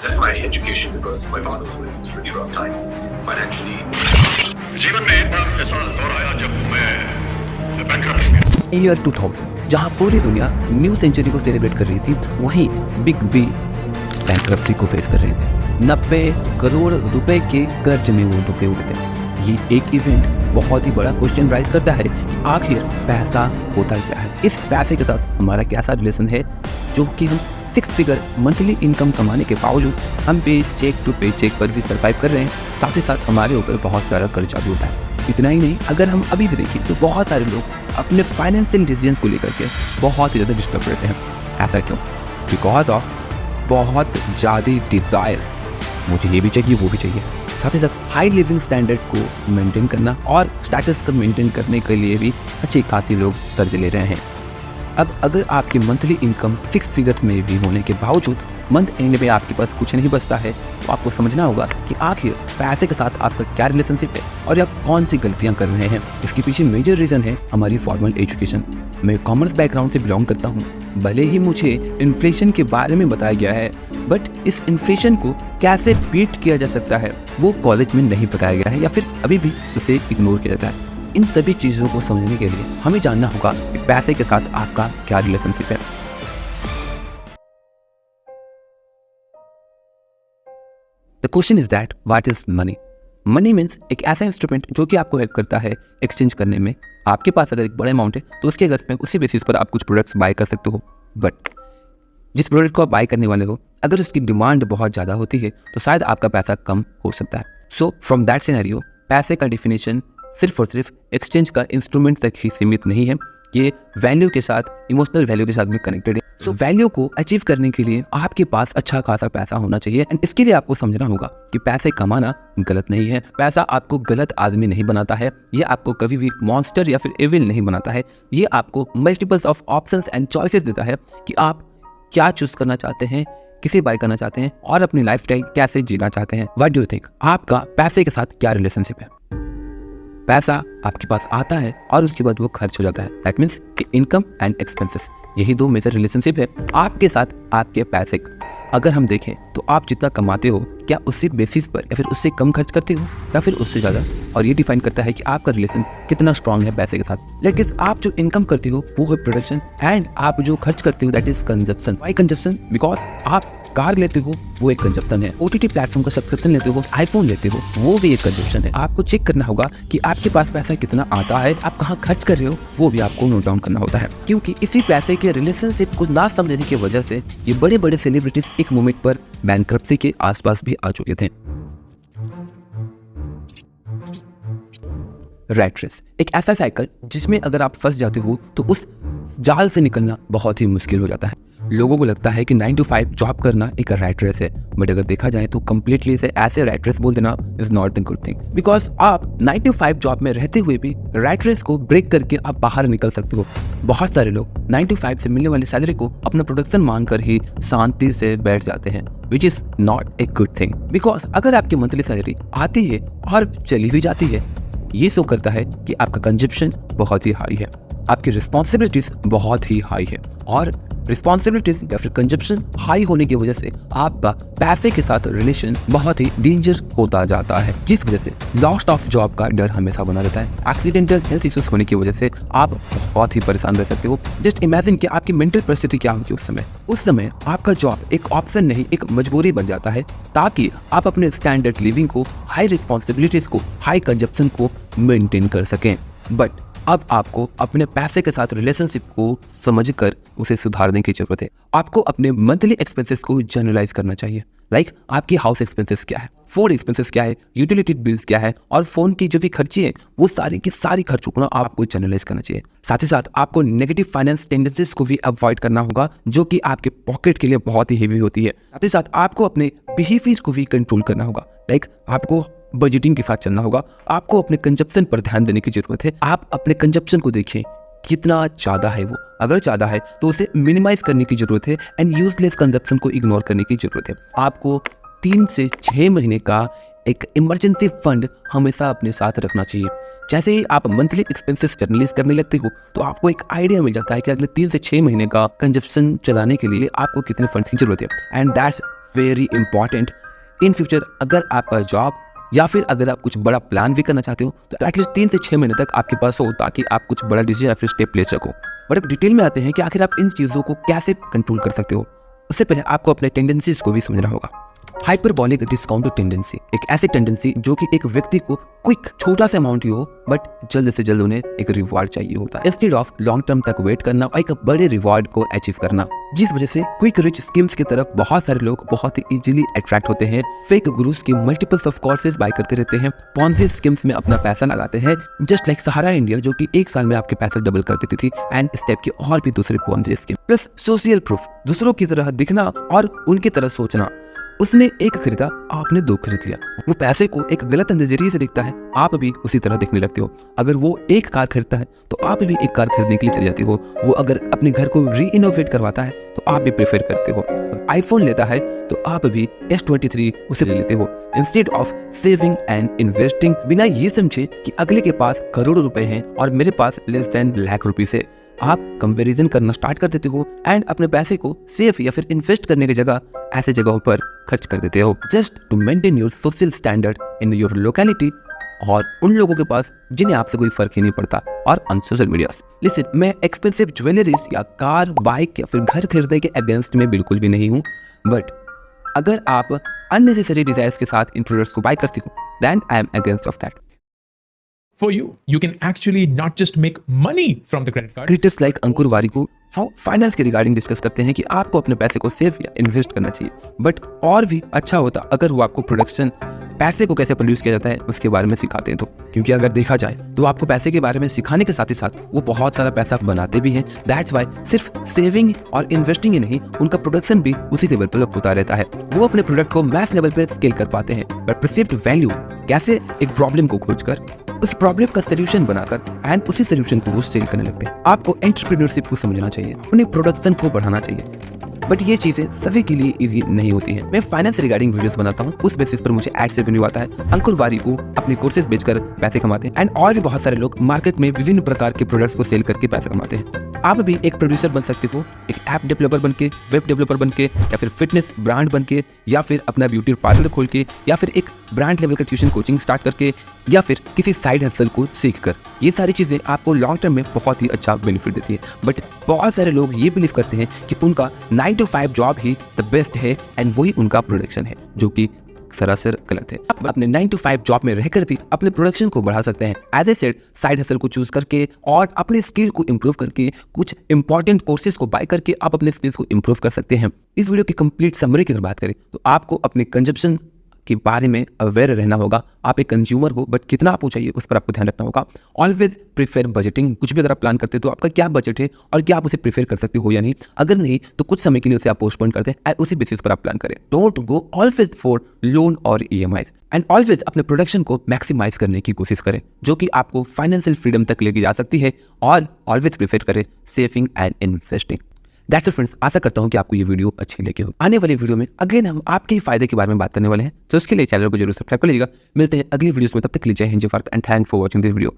left my education because my father was going through this really rough time financially. जीवन में एक बार ऐसा दौर आया जब मैं बैंकरप्ट हो गया। ईयर 2000 जहां पूरी दुनिया न्यू सेंचुरी को सेलिब्रेट कर रही थी, वहीं बिग बी बैंकरप्सी को फेस कर रहे थे। 90 करोड़ रुपए के कर्ज में वो डूबे हुए थे। ये एक इवेंट बहुत ही बड़ा क्वेश्चन राइज करता है कि आखिर पैसा होता क्या है, इस पैसे के साथ हमारा कैसा रिलेशन है, जो कि हम 6 फिगर मंथली इनकम कमाने के बावजूद हम पे चेक टू पे चेक पर भी सर्वाइव कर रहे हैं। साथ ही साथ हमारे ऊपर बहुत सारा कर्जा भी होता है। इतना ही नहीं, अगर हम अभी भी देखें तो बहुत सारे लोग अपने फाइनेंशियल डिसीजंस को लेकर के बहुत ही ज़्यादा डिस्टर्ब रहते हैं। ऐसा क्यों? बिकॉज ऑफ बहुत ज़्यादा डिज़ायर, मुझे ये भी चाहिए वो भी चाहिए। साथ ही साथ हाई लिविंग स्टैंडर्ड को मेंटेन करना और स्टेटस को मेंटेन करने के लिए भी अच्छे खासी लोग कर्ज ले रहे हैं। अब अगर आपकी मंथली इनकम 6 फिगर्स में भी होने के बावजूद मंथ एंड में आपके पास कुछ नहीं बचता है, तो आपको समझना होगा कि आखिर पैसे के साथ आपका क्या रिलेशनशिप है और आप कौन सी गलतियां कर रहे हैं। इसके पीछे मेजर रीज़न है हमारी फॉर्मल एजुकेशन। मैं कॉमर्स बैकग्राउंड से बिलोंग करता हूँ। भले ही मुझे इन्फ्लेशन के बारे में बताया गया है, बट इस इन्फ्लेशन को कैसे बीट किया जा सकता है वो कॉलेज में नहीं बताया गया है, या फिर अभी भी उसे इग्नोर किया जाता है। इन सभी चीज़ों को समझने के लिए हमें जानना होगा कि पैसे के साथ आपका क्या रिलेशनशिप है। The question is that what is money? Money means एक ऐसा इंस्ट्रूमेंट जो कि आपको हेल्प करता है एक्सचेंज करने में। आपके पास अगर एक बड़ा अमाउंट है तो उसके अगर में उसी बेसिस पर आप कुछ प्रोडक्ट्स बाय कर सकते हो, बट जिस प्रोडक्ट को आप बाय करने वाले हो अगर उसकी डिमांड बहुत ज़्यादा होती है तो शायद आपका पैसा कम हो सकता है। सो फ्रॉम दैट सिनेरियो पैसे का डिफिनेशन सिर्फ और सिर्फ एक्सचेंज का इंस्ट्रूमेंट तक ही सीमित नहीं है, ये वैल्यू के साथ, इमोशनल वैल्यू के साथ भी कनेक्टेड है। सो वैल्यू को अचीव करने के लिए आपके पास अच्छा खासा पैसा होना चाहिए, एंड इसके लिए आपको समझना होगा कि पैसे कमाना गलत नहीं है। पैसा आपको गलत आदमी नहीं बनाता है, ये आपको कभी भी मॉन्स्टर या फिर एविल नहीं बनाता है। ये आपको multiples of options and choices देता है कि आप क्या चूज करना चाहते हैं, किसे बाय करना चाहते हैं और अपनी लाइफस्टाइल कैसे जीना चाहते हैं। What do you think? आपका पैसे के साथ क्या रिलेशनशिप है? पैसा आपके पास आता है और उसके बाद वो खर्च हो जाता है। That means income and expenses, यही दो मेजर रिलेशनशिप है आपके साथ आपके पैसे का। अगर हम देखें तो आप जितना कमाते हो क्या उसी बेसिस पर या फिर उससे कम खर्च करते हो या फिर उससे ज़्यादा, और ये डिफाइन करता है कि आपका रिलेशन कितना स्ट्रांग है पैसे के साथ। लेकिन आप जो इनकम करते हो वो है प्रोडक्शन, एंड आप जो खर्च करते हो that is consumption. Why consumption? Because आप कार लेते हो वो एक कंजप्शन है, OTT प्लेटफॉर्म का सब्सक्रिप्शन लेते हो, आईफोन लेते हो वो भी एक कंजप्शन है। आपको चेक करना होगा कि आपके पास पैसा कितना आता है, आप कहाँ खर्च कर रहे हो वो भी आपको नोट डाउन करना होता है। क्योंकि इसी पैसे के रिलेशनशिप को ना समझने की वजह से ये बड़े बड़े सेलिब्रिटीज एक मोमेंट पर बैंकरप्सी के आसपास भी आ चुके थे। रैट रेस एक ऐसा साइकिल जिसमें अगर आप फंस जाते हो तो उस जाल से निकलना बहुत ही मुश्किल हो जाता है। लोगों को लगता है कि 9 to 5 जॉब करना एक रैट रेस है, बट अगर देखा जाए तो कम्प्लीटली इसे ऐसे रैट रेस बोल देना is not the good thing. Because आप 9 to 5 जॉब में रहते हुए भी रैट रेस को ब्रेक करके आप बाहर निकल सकते हो। बहुत सारे लोग 9 to 5 से मिलने वाली सैलरी को अपना प्रोडक्शन मानकर ही शांति से बैठ जाते हैं, which is not a good thing. Because अगर आपकी मंथली सैलरी आती है और चली भी जाती है, ये शो करता है कि आपका कंजप्शन बहुत ही हाई है, आपकी रिस्पॉन्सिबिलिटीज बहुत ही हाई है, और रिस्पॉन्सिबिलिटीज या फिर कंजप्शन हाई होने की वजह से आपका पैसे के साथ रिलेशन बहुत ही डेंजर होता जाता है, जिस वजह से लॉस्ट ऑफ जॉब का डर हमेशा बना रहता है। एक्सीडेंटल हेल्थ इश्यूज होने की वजह से आप बहुत ही परेशान रह सकते हो। जस्ट इमेजिन कि आपकी मेंटल परिस्थिति क्या होगी उस समय आपका जॉब एक ऑप्शन नहीं एक मजबूरी बन जाता है, ताकि आप अपने स्टैंडर्ड लिविंग को, हाई रिस्पॉन्सिबिलिटीज को, हाई कंजप्शन को मेंटेन कर सकें। बट अब आपको अपने पैसे के साथ रिलेशनशिप को समझकर उसे सुधारने की जरूरत है। आपको अपने मंथली एक्सपेंसेस को जनरलाइज करना चाहिए। लाइक आपकी हाउस एक्सपेंसेस क्या है, फूड एक्सपेंसेस क्या है, यूटिलिटी बिल्स क्या है, और फोन की जो भी खर्ची है वो सारी की सारी खर्चों को आपको जनरलाइज करना चाहिए। साथ ही साथ आपको नेगेटिव फाइनेंस टेंडेंसीज को भी अवॉइड करना होगा, जो कि आपके पॉकेट के लिए बहुत ही हेवी होती है। साथ ही साथ आपको अपने बिहेवियर को भी कंट्रोल करना होगा। लाइक आपको बजटिंग के साथ चलना होगा, आपको अपने कंजप्शन पर ध्यान देने की जरूरत है। आप अपने कंजप्शन को देखें कितना ज़्यादा है वो, अगर ज़्यादा है तो उसे मिनिमाइज करने की जरूरत है, एंड यूजलेस कंजप्शन को इग्नोर करने की जरूरत है। आपको 3 से 6 महीने का एक इमरजेंसी फंड हमेशा अपने साथ रखना चाहिए। जैसे ही आप मंथली एक्सपेंसेस जर्नलाइज करने लगते हो तो आपको एक आइडिया मिल जाता है कि अगले 3 से 6 महीने का कंजप्शन चलाने के लिए आपको कितने फंड्स की जरूरत है, and that's very important. In future अगर आपका जॉब या फिर अगर आप कुछ बड़ा प्लान भी करना चाहते हो तो एटलीस्ट 3 से 6 महीने तक आपके पास हो, ताकि आप कुछ बड़ा डिसीजन या फिर स्टेप ले सको। बट अब डिटेल में आते हैं कि आखिर आप इन चीज़ों को कैसे कंट्रोल कर सकते हो। उससे पहले आपको अपने टेंडेंसीज को भी समझना होगा। हाइपरबॉलिक डिस्काउंट टेंडेंसी एक ऐसी टेंडेंसी जो कि एक व्यक्ति को क्विक छोटा सा अमाउंट ही हो बट जल्द से जल्द उन्हें एक रिवॉर्ड चाहिए होता है, इंस्टेड ऑफ लॉन्ग टर्म तक वेट करना और एक बड़े रिवॉर्ड को अचीव करना, जिस वजह से क्विक रिच स्कीम्स की तरफ बहुत सारे लोग बहुत ही इजीली अट्रैक्ट होते हैं। फेक गुरुज की मल्टीपल्स ऑफ कोर्सेज बाय करते रहते हैं, पॉन्जी स्कीम्स में अपना पैसा लगाते हैं, जस्ट लाइक सहारा इंडिया जो कि 1 साल में आपके पैसे डबल कर देती थी, एंड इस टाइप की और भी दूसरी Ponzi scheme. Plus social proof, दूसरों की तरह दिखना और उनकी तरह सोचना। उसने एक खरीदा, आपने 2 खरीद लिया। वो पैसे को एक गलत नजरिए से देखता है, आप भी उसी तरह देखने लगते हो। अगर वो एक कार खरीदता है तो आप भी एक कार खरीदने के लिए चले जाते हो। वो अगर अपने घर को री इनोवेट करवाता है तो आप भी प्रेफर करते हो। आईफोन लेता है तो आप भी S23 उसे ले लेते हो, instead of saving and investing, बिना ये समझे कि अगले के पास करोड़ों रुपए हैं और मेरे पास लेस देन लाख रुपए से। आप कंपैरिजन करना स्टार्ट कर देते हो एंड अपने पैसे को सेफ या फिर इन्वेस्ट करने की जगह ऐसे जगहों पर खर्च कर देते हो, just to maintain your social standard in your locality और उन लोगों के पास जिन्हें आपसे कोई फर्क ही नहीं पड़ता। और ऑन सोशल मीडिया लिसन, मैं एक्सपेंसिव ज्वेलरीज या कार, बाइक या फिर घर खरीदने के अगेंस्ट में बिल्कुल भी नहीं हूँ, बट अगर आप अननेसेसरी डिजायर्स के साथ इन प्रोडक्ट्स को बाय करते हो then I am against of that. For you can actually not just make money from the credit card. Creators like Ankur Wari को हम फाइनेंस के रिगार्डिंग डिस्कस करते हैं कि आपको अपने पैसे को सेव या इन्वेस्ट करना चाहिए, बट और भी अच्छा होता अगर वो आपको प्रोडक्शन, पैसे को कैसे प्रोड्यूस किया जाता है उसके बारे में सिखाते हैं। तो क्योंकि अगर देखा जाए तो आपको पैसे के बारे में सिखाने के साथ ही साथ वो बहुत सारा पैसा बनाते भी हैं। दैट्स वाई सिर्फ सेविंग और इन्वेस्टिंग ही नहीं, उनका प्रोडक्शन भी उसी लेवल पर होता रहता है। वो अपने प्रोडक्ट को मैस लेवल पर स्केल कर पाते हैं, बट परसीव्ड वैल्यू कैसे एक प्रॉब्लम को खोजकर उस प्रॉब्लम का सोल्यूशन बनाकर एंड उसी सोल्यूशन को वो सेल करने लगते हैं। आपको एंटरप्रेन्योरशिप को समझना चाहिए, अपने प्रोडक्शन को बढ़ाना चाहिए, बट ये चीजें सभी के लिए इजी नहीं होती हैं। मैं फाइनेंस रिगार्डिंग वीडियोस बनाता हूँ, उस बेसिस पर मुझे एड्स रेवेन्यू आता है। अंकुर वारी को अपने कोर्सेज बेचकर पैसे कमाते हैं एंड और भी बहुत सारे लोग मार्केट में विभिन्न प्रकार के प्रोडक्ट्स को सेल करके पैसे कमाते हैं। आप भी एक प्रोड्यूसर बन सकते हो, एक ऐप डेवलपर बन के, वेब डेवलपर बन के, या फिर फिटनेस ब्रांड बन के, या फिर अपना ब्यूटी पार्लर खोल के, या फिर एक ब्रांड लेवल का ट्यूशन कोचिंग स्टार्ट करके, या फिर किसी साइड हसल को सीख कर। ये सारी चीज़ें आपको लॉन्ग टर्म में बहुत ही अच्छा बेनिफिट देती है, बट बहुत सारे लोग ये बिलीव करते हैं कि उनका 9 to 5 job he the best है एंड वही उनका प्रोडक्शन है, जो कि सरासर गलत है। आप अपने 9 to 5 जॉब में रहकर भी अपने प्रोडक्शन को बढ़ा सकते हैं, as a said side hustle को चूज करके और अपने स्किल को इंप्रूव करके, कुछ इंपॉर्टेंट कोर्सेज को बाय करके आप अपने स्किल्स को इंप्रूव कर सकते हैं। इस वीडियो की कंप्लीट समरी की अगर बात करें तो आपको अपने कंजप्शन के बारे में अवेयर रहना होगा। आप एक कंज्यूमर हो, बट कितना आपको चाहिए उस पर आपको ध्यान रखना होगा। Always prefer budgeting. कुछ भी अगर आप प्लान करते हो तो आपका क्या बजट है और क्या आप उसे प्रीफर कर सकते हो या नहीं। अगर नहीं तो कुछ समय के लिए उसे आप पोस्टपोन कर दें एंड उसी बेसिस पर आप प्लान करें। Don't go always for loan और EMI एंड ऑलवेज अपने प्रोडक्शन को मैक्सिमाइज करने की कोशिश करें, जो कि आपको फाइनेंशियल फ्रीडम तक लेके जा सकती है। और ऑलवेज प्रीफर करें saving and investing. That's it friends, आशा करता हूँ कि आपको ये वीडियो अच्छी लगी हो। आने वाली वीडियो में अगेन हम आपके ही फायदे के बारे में बात करने वाले हैं, तो उसके लिए चैनल को जरूर सब्सक्राइब कर लीजिएगा। मिलते हैं अगली वीडियोस में, तब तक के लिए जय हिंद, जय Bharat and thanks for watching this video.